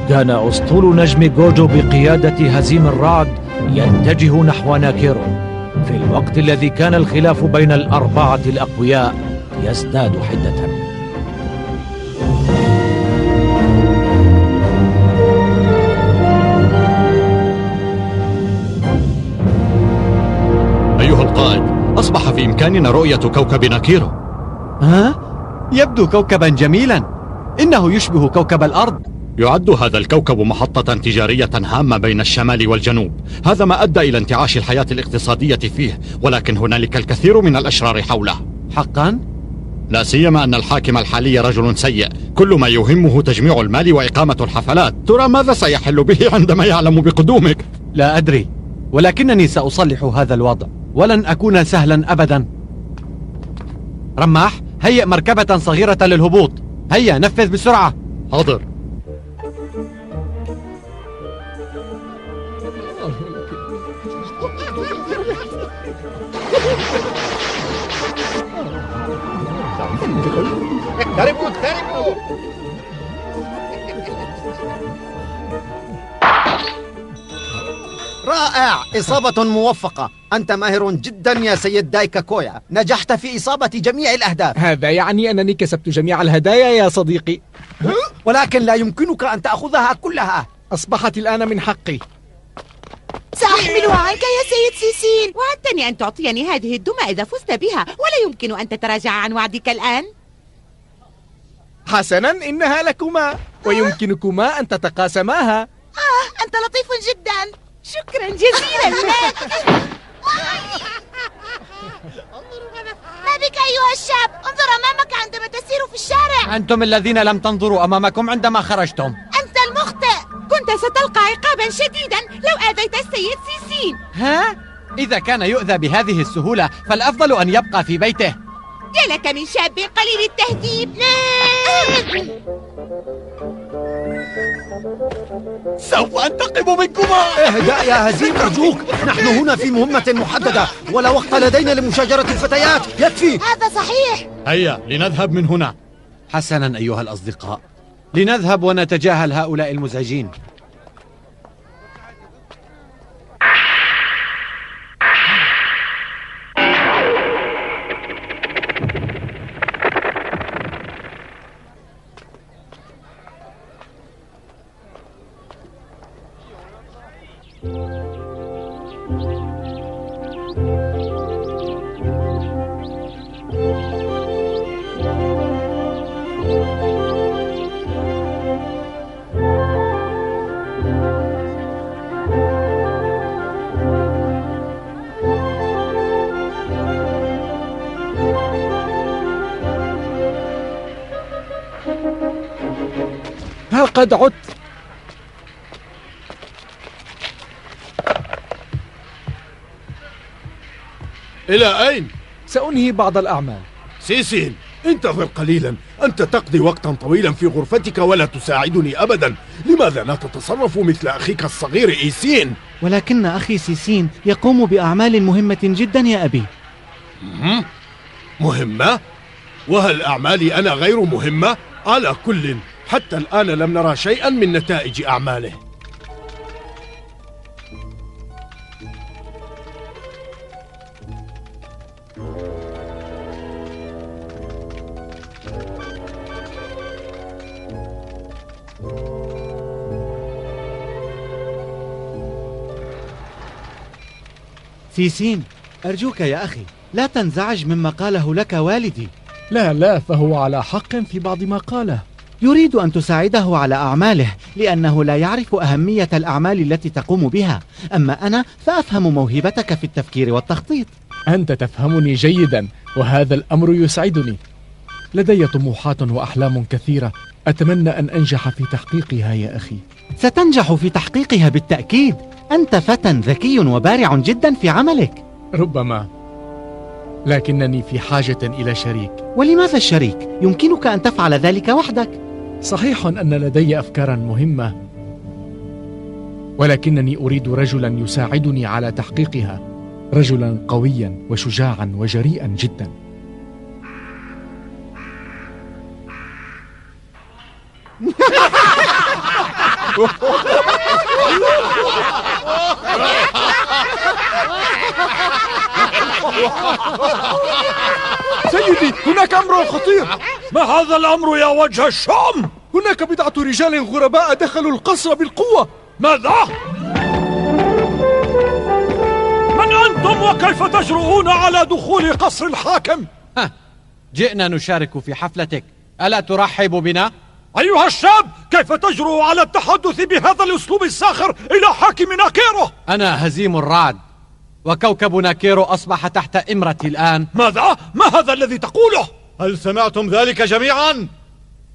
كان أسطول نجم جوجو بقيادة هزيم الرعد يتجه نحو ناكيرو في الوقت الذي كان الخلاف بين الأربعة الأقوياء يزداد حدة. أيها القائد، أصبح في إمكاننا رؤية كوكب ناكيرو. ها؟ يبدو كوكبا جميلا، إنه يشبه كوكب الأرض. يعد هذا الكوكب محطة تجارية هامة بين الشمال والجنوب، هذا ما أدى إلى انتعاش الحياة الاقتصادية فيه، ولكن هنالك الكثير من الأشرار حوله. حقا؟ لا سيما أن الحاكم الحالي رجل سيء، كل ما يهمه تجميع المال وإقامة الحفلات. ترى ماذا سيحل به عندما يعلم بقدومك؟ لا أدري، ولكنني سأصلح هذا الوضع، ولن أكون سهلا أبدا. رماح، هيئ مركبة صغيرة للهبوط. هيا نفذ بسرعة. حاضر. اقتربوا اقتربوا. رائع، إصابة موفقة. أنت ماهر جدا يا سيد دايكا كويا، نجحت في إصابة جميع الأهداف. هذا يعني أنني كسبت جميع الهدايا يا صديقي، ولكن لا يمكنك أن تأخذها كلها. أصبحت الآن من حقي. سأحملها عنك يا سيد سيسين. وعدتني أن تعطيني هذه الدمى إذا فزت بها، ولا يمكن أن تتراجع عن وعدك الآن. حسنا، إنها لكما ويمكنكما أن تتقاسماها. أنت لطيف جدا، شكرا جزيلا لك. ما بك أيها الشاب؟ انظر أمامك عندما تسير في الشارع. أنتم الذين لم تنظروا أمامكم عندما خرجتم. أنت المخطئ، كنت ستلقى عقابا شديدا لو آذيت السيد سيسين. ها؟ إذا كان يؤذى بهذه السهولة فالأفضل أن يبقى في بيته. يا لك من شاب قليل التهذيب. سوف أنتقم منكما. اهدأ يا هزيم أرجوك، نحن هنا في مهمة محددة ولا وقت لدينا لمشاجرة الفتيات. يكفي. هذا صحيح. هيا لنذهب من هنا. حسنا أيها الأصدقاء، لنذهب ونتجاهل هؤلاء المزعجين. ها قد عدت. إلى أين؟ سأنهي بعض الأعمال. سيسين، انتظر قليلا، أنت تقضي وقتا طويلا في غرفتك ولا تساعدني أبدا. لماذا لا تتصرف مثل أخيك الصغير إيسين؟ ولكن أخي سيسين يقوم بأعمال مهمة جدا يا أبي. مهمة؟ وهل أعمالي أنا غير مهمة؟ على كل، حتى الآن لم نرى شيئا من نتائج أعماله. سيسين، أرجوك يا أخي لا تنزعج مما قاله لك والدي. لا، فهو على حق في بعض ما قاله. يريد أن تساعده على أعماله لأنه لا يعرف أهمية الأعمال التي تقوم بها، أما أنا فأفهم موهبتك في التفكير والتخطيط. أنت تفهمني جيدا، وهذا الأمر يسعدني. لدي طموحات وأحلام كثيرة، أتمنى أن أنجح في تحقيقها يا أخي. ستنجح في تحقيقها بالتأكيد، أنت فتى ذكي وبارع جدا في عملك. ربما، لكنني في حاجة إلى شريك. ولماذا الشريك؟ يمكنك أن تفعل ذلك وحدك. صحيح أن لدي أفكارا مهمة، ولكنني أريد رجلا يساعدني على تحقيقها، رجلا قويا وشجاعا وجريئا جدا. سيدي، هناك أمر خطير. ما هذا الأمر يا وجه الشام؟ هناك بضعة رجال غرباء دخلوا القصر بالقوة. ماذا؟ من أنتم وكيف تجرؤون على دخول قصر الحاكم؟ جئنا نشارك في حفلتك، ألا ترحب بنا؟ أيها الشاب، كيف تجرؤ على التحدث بهذا الأسلوب الساخر إلى حاكم ناكيرو؟ أنا هزيم الرعد، وكوكب ناكيرو أصبح تحت إمرتي الآن. ماذا؟ ما هذا الذي تقوله؟ هل سمعتم ذلك جميعا؟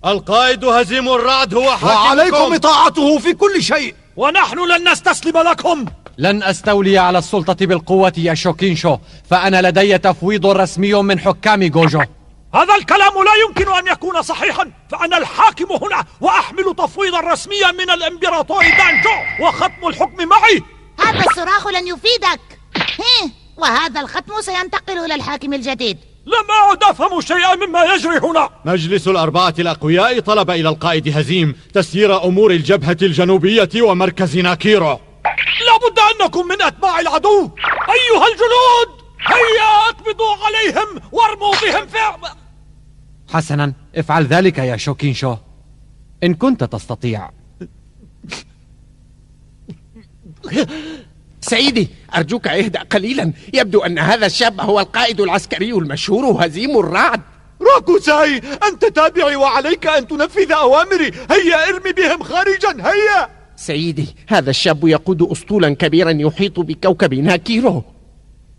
القائد هزيم الرعد هو حاكمكم، وعليكم إطاعته في كل شيء، ونحن لن نستسلم لكم. لن أستولي على السلطة بالقوة يا شوكينشو، فأنا لدي تفويض رسمي من حكام جوجو. هذا الكلام لا يمكن أن يكون صحيحا، فأنا الحاكم هنا وأحمل تفويضا رسميا من الإمبراطور دانجو، وختم الحكم معي. هذا الصراخ لن يفيدك. وهذا الختم سينتقل إلى الحاكم الجديد. لم أعد أفهم شيئا مما يجري هنا. مجلس الأربعة الأقوياء طلب إلى القائد هزيم تسيير أمور الجبهة الجنوبية ومركز ناكيرو. لابد أنكم من أتباع العدو. أيها الجنود، هيا أقبضوا عليهم وارموا بهم في... حسنا، افعل ذلك يا شوكينشو إن كنت تستطيع. سيدي، أرجوك اهدأ قليلا. يبدو أن هذا الشاب هو القائد العسكري المشهور هزيم الرعد. راكوساي، أنت تابعي وعليك أن تنفذ أوامري. هيا ارمي بهم خارجا، هيا. سيدي، هذا الشاب يقود أسطولا كبيرا يحيط بكوكب ناكيرو.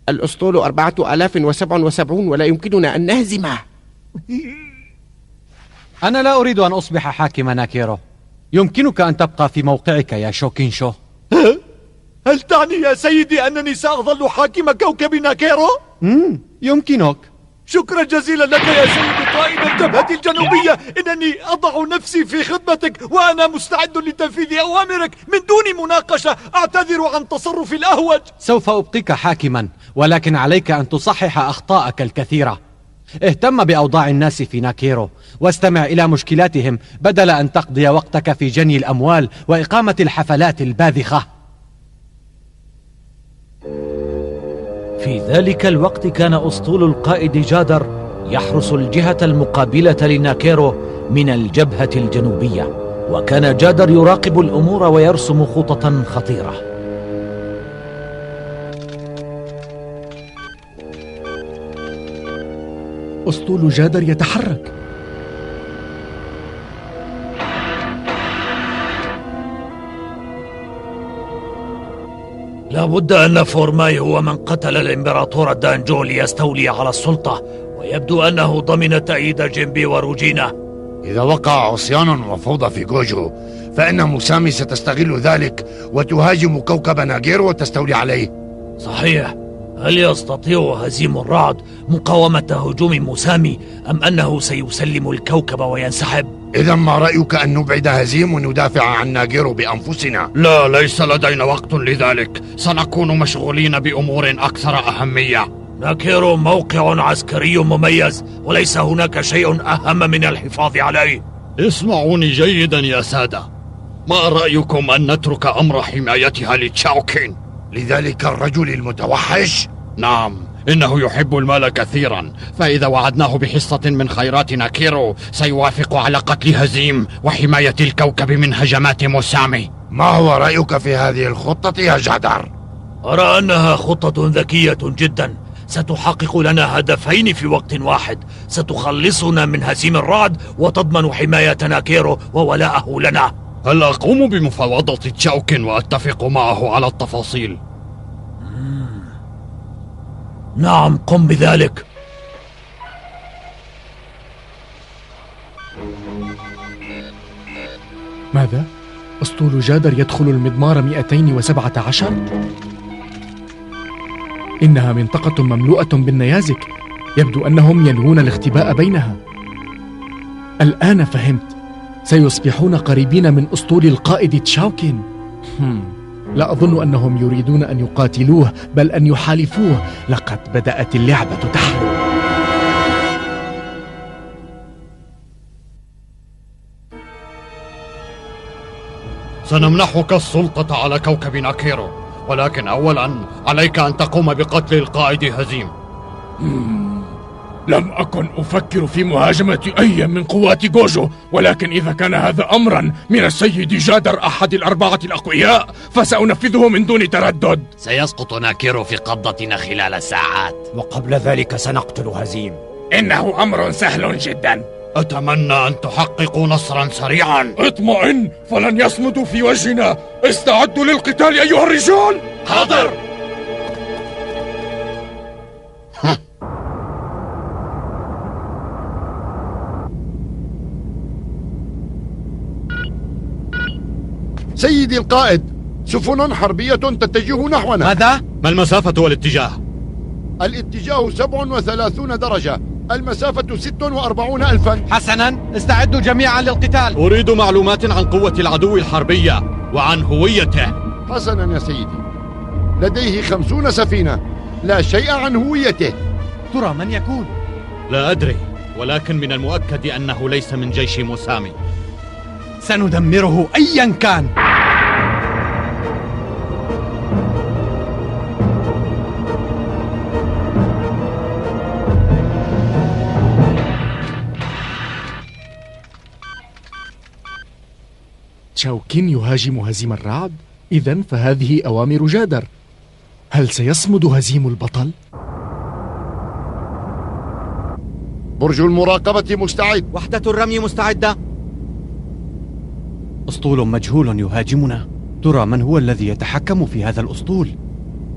الأسطول 4077 ولا يمكننا أن نهزمه. أنا لا أريد أن أصبح حاكم ناكيرو. يمكنك أن تبقى في موقعك يا شوكينشو. هل تعني يا سيدي أنني سأظل حاكم كوكب ناكيرو؟ يمكنك. شكرا جزيلا لك يا سيدي قائد الجبهة الجنوبية. إنني أضع نفسي في خدمتك وأنا مستعد لتنفيذ أوامرك من دون مناقشة. أعتذر عن تصرفي الأهوج. سوف أبقيك حاكما، ولكن عليك أن تصحح أخطاءك الكثيرة. اهتم بأوضاع الناس في ناكيرو واستمع إلى مشكلاتهم بدل أن تقضي وقتك في جني الأموال وإقامة الحفلات الباذخة. في ذلك الوقت كان أسطول القائد جادر يحرس الجهة المقابلة لناكيرو من الجبهة الجنوبية، وكان جادر يراقب الأمور ويرسم خططا خطيرة. أسطول جادر يتحرك. لا بد أن فورماي هو من قتل الإمبراطور دانجو ليستولي على السلطة، ويبدو أنه ضمن تأييد جيمبي وروجينا. إذا وقع عصيان وفوضى في جوجو فإن موسامي ستستغل ذلك وتهاجم كوكب ناكيرو وتستولي عليه. صحيح. هل يستطيع هزيم الرعد مقاومة هجوم موسامي أم أنه سيسلم الكوكب وينسحب؟ إذا ما رأيك أن نبعد هزيم وندافع عن ناكيرو بأنفسنا؟ لا، ليس لدينا وقت لذلك. سنكون مشغولين بأمور أكثر أهمية. ناكيرو موقع عسكري مميز، وليس هناك شيء أهم من الحفاظ عليه. اسمعوني جيدا يا سادة، ما رأيكم أن نترك أمر حمايتها لتشاوكين؟ لذلك الرجل المتوحش؟ نعم، إنه يحب المال كثيرا، فإذا وعدناه بحصة من خيرات ناكيرو سيوافق على قتل هزيم وحماية الكوكب من هجمات موسامي. ما هو رأيك في هذه الخطة يا جادر؟ أرى أنها خطة ذكية جدا، ستحقق لنا هدفين في وقت واحد. ستخلصنا من هزيم الرعد وتضمن حماية ناكيرو وولاءه لنا. هل أقوم بمفاوضة تشاوكين وأتفق معه على التفاصيل؟ نعم، قم بذلك. ماذا؟ أسطول جادر يدخل المضمار 217؟ إنها منطقة مملوءة بالنيازك. يبدو أنهم ينوون الاختباء بينها. الآن فهمت، سيصبحون قريبين من أسطول القائد تشاوكين. لا أظن أنهم يريدون أن يقاتلوه، بل أن يحالفوه. لقد بدأت اللعبة تحلو. سنمنحك السلطة على كوكب ناكيرو، ولكن أولا عليك أن تقوم بقتل القائد هزيم. لم أكن أفكر في مهاجمة أي من قوات جوجو، ولكن إذا كان هذا أمرا من السيد جادر أحد الأربعة الأقوياء فسأنفذه من دون تردد. سيسقط ناكيرو في قبضتنا خلال ساعات، وقبل ذلك سنقتل هزيم. إنه أمر سهل جدا. أتمنى أن تحققوا نصرا سريعا. اطمئن، فلن يصمدوا في وجهنا. استعدوا للقتال أيها الرجال. حاضر. سيدي القائد، سفن حربية تتجه نحونا. ماذا؟ ما المسافة والاتجاه؟ الاتجاه 37 درجة، المسافة 46 ألفا. حسنا، استعدوا جميعا للقتال. أريد معلومات عن قوة العدو الحربية وعن هويته. حسنا يا سيدي، لديه 50 سفينة، لا شيء عن هويته. ترى من يكون؟ لا أدري، ولكن من المؤكد أنه ليس من جيش موسامي. سندمره أيا كان. تشاوكين يهاجم هزيم الرعد؟ إذن فهذه أوامر جادر. هل سيصمد هزيم البطل؟ برج المراقبة مستعد. وحدة الرمي مستعدة. أسطول مجهول يهاجمنا. ترى من هو الذي يتحكم في هذا الأسطول؟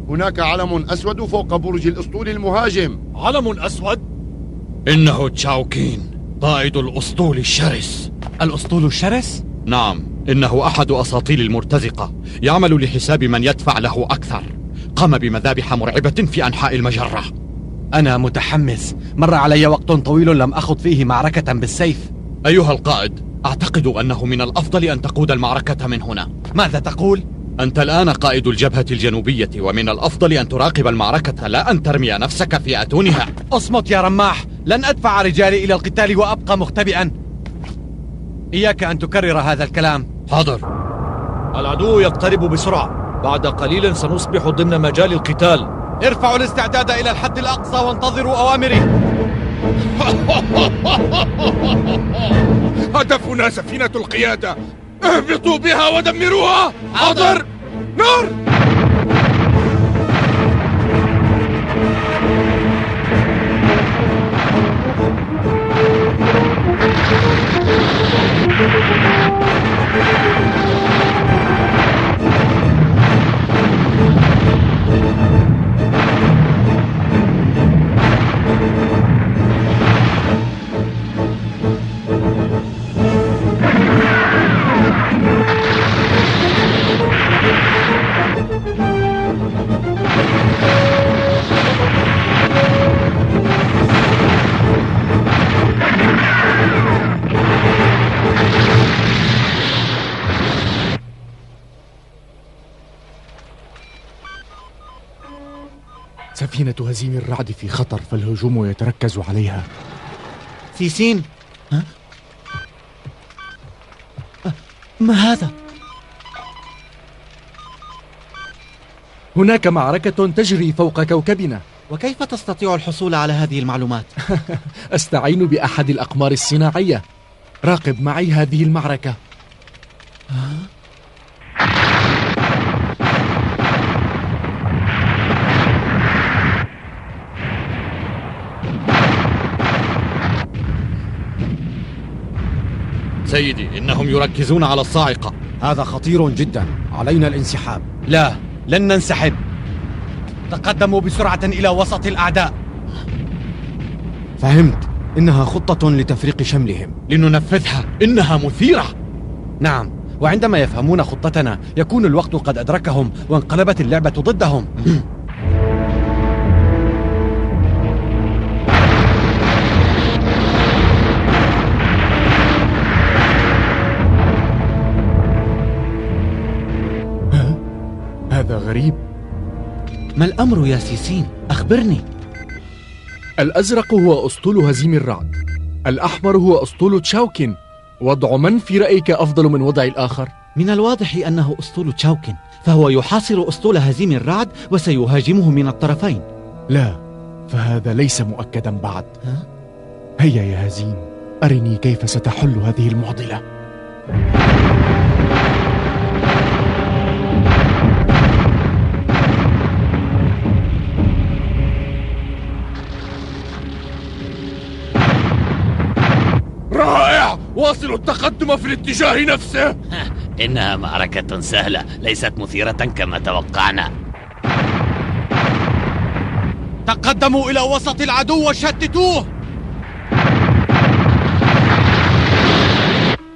هناك علم أسود فوق برج الأسطول المهاجم. علم أسود؟ إنه تشاوكين، قائد الأسطول الشرس. الأسطول الشرس؟ نعم، إنه أحد أساطيل المرتزقة، يعمل لحساب من يدفع له أكثر. قام بمذابح مرعبة في أنحاء المجرة. أنا متحمس، مر علي وقت طويل لم أخض فيه معركة بالسيف. أيها القائد، أعتقد أنه من الأفضل أن تقود المعركة من هنا. ماذا تقول؟ أنت الآن قائد الجبهة الجنوبية، ومن الأفضل أن تراقب المعركة لا أن ترمي نفسك في أتونها. اصمت يا رماح، لن أدفع رجالي إلى القتال وأبقى مختبئا. إياك أن تكرر هذا الكلام. حاضر. العدو يقترب بسرعة، بعد قليل سنصبح ضمن مجال القتال. ارفعوا الاستعداد إلى الحد الأقصى وانتظروا أوامري. هدفنا سفينة القيادة، اهبطوا بها ودمروها. حاضر. نار. سفينة هزيم الرعد في خطر، فالهجوم يتركز عليها. سيسين، ما هذا؟ هناك معركة تجري فوق كوكبنا. وكيف تستطيع الحصول على هذه المعلومات؟ أستعين بأحد الأقمار الصناعية. راقب معي هذه المعركة. سيدي، إنهم يركزون على الصاعقة. هذا خطير جدا، علينا الانسحاب. لا، لن ننسحب. تقدموا بسرعة إلى وسط الأعداء. فهمت، إنها خطة لتفريق شملهم. لننفذها، إنها مثيرة. نعم، وعندما يفهمون خطتنا يكون الوقت قد أدركهم وانقلبت اللعبة ضدهم. هذا غريب. ما الأمر يا سيسين؟ أخبرني. الأزرق هو أسطول هزيم الرعد، الأحمر هو أسطول تشاوكين. وضع من في رأيك أفضل من وضع الآخر؟ من الواضح أنه أسطول تشاوكين، فهو يحاصر أسطول هزيم الرعد وسيهاجمه من الطرفين. لا، فهذا ليس مؤكدا بعد. هيا يا هزيم، أرني كيف ستحل هذه المعضلة. رائع! واصلوا التقدم في الاتجاه نفسه. إنها معركة سهلة، ليست مثيرة كما توقعنا. تقدموا إلى وسط العدو وشتتوه.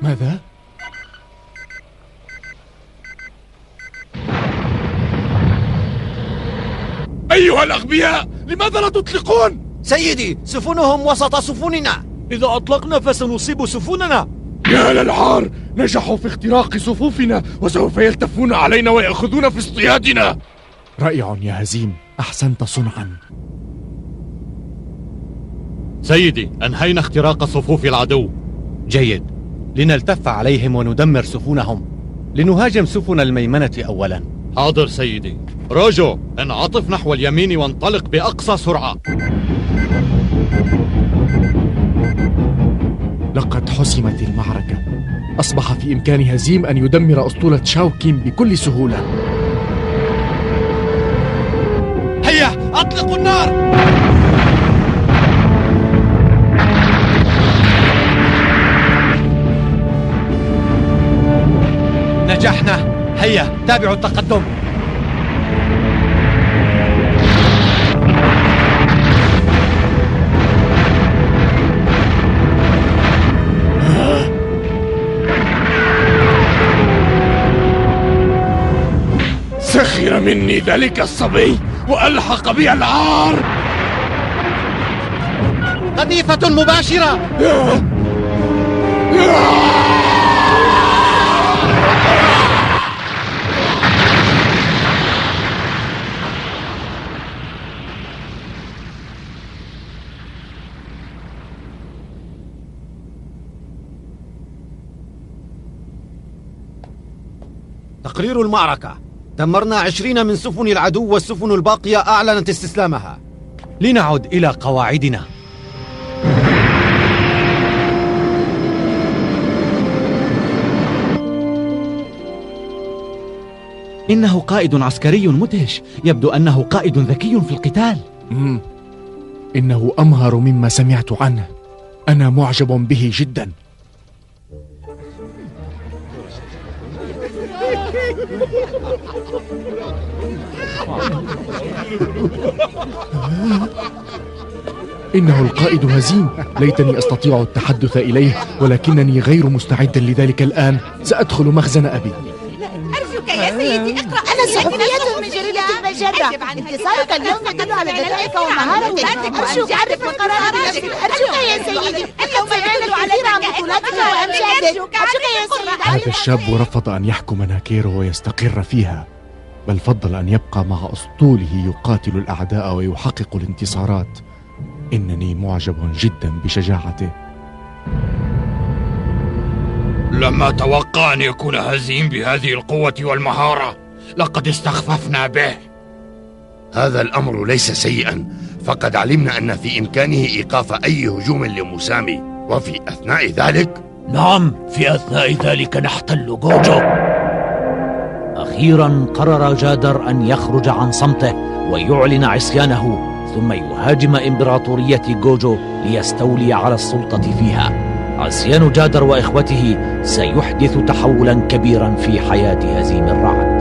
ماذا؟ أيها الأغبياء، لماذا لا تطلقون؟ سيدي، سفنهم وسط سفننا. إذا أطلقنا فسنصيب سفننا. يا للعار، نجحوا في اختراق صفوفنا وسوف يلتفون علينا ويأخذون في اصطيادنا. رائع يا هزيم، أحسنت صنعا. سيدي، أنهينا اختراق صفوف العدو. جيد، لنلتف عليهم وندمر سفنهم. لنهاجم سفن الميمنة أولا. حاضر سيدي. روجو، انعطف نحو اليمين وانطلق بأقصى سرعة. لقد حسمت المعركة. أصبح في إمكان هزيم أن يدمر أسطول تشاوكين بكل سهولة. هيا أطلقوا النار. نجحنا. هيا تابعوا التقدم. سخر مني ذلك الصبي وألحق بي العار. قذيفة مباشرة. تقرير المعركة: دمرنا 20 من سفن العدو، والسفن الباقية أعلنت استسلامها. لنعد إلى قواعدنا. إنه قائد عسكري مدهش، يبدو أنه قائد ذكي في القتال. إنه أمهر مما سمعت عنه. أنا معجب به جدا. إنه القائد هزيم. ليتني أستطيع التحدث إليه، ولكنني غير مستعد لذلك الآن. سأدخل مخزن أبي. أرجوك يا سيدي اقرأ. أنا صحفية من جريدة المجرة. انتصارك اليوم يدل على ذكائك ومهارتك. أرجوك عرف القرار بنفسك. أرجوك يا سيدي، اليوم سمعنا الكثير عن بطولاتك وأمجادك. أرجوك يا سيدي. هذا الشاب رفض أن يحكم ناكيرو ويستقر فيها، بل فضل أن يبقى مع أسطوله يقاتل الأعداء ويحقق الانتصارات. إنني معجب جدا بشجاعته. لم أتوقع أن يكون هزيم بهذه القوة والمهارة. لقد استخففنا به. هذا الأمر ليس سيئا، فقد علمنا أن في إمكانه إيقاف أي هجوم لمسامي، وفي أثناء ذلك نعم، في أثناء ذلك نحتل جوجو. أخيرا قرر جادر أن يخرج عن صمته ويعلن عصيانه، ثم يهاجم إمبراطورية جوجو ليستولي على السلطة فيها. عصيان جادر وإخوته سيحدث تحولا كبيرا في حياة هزيم الرعد.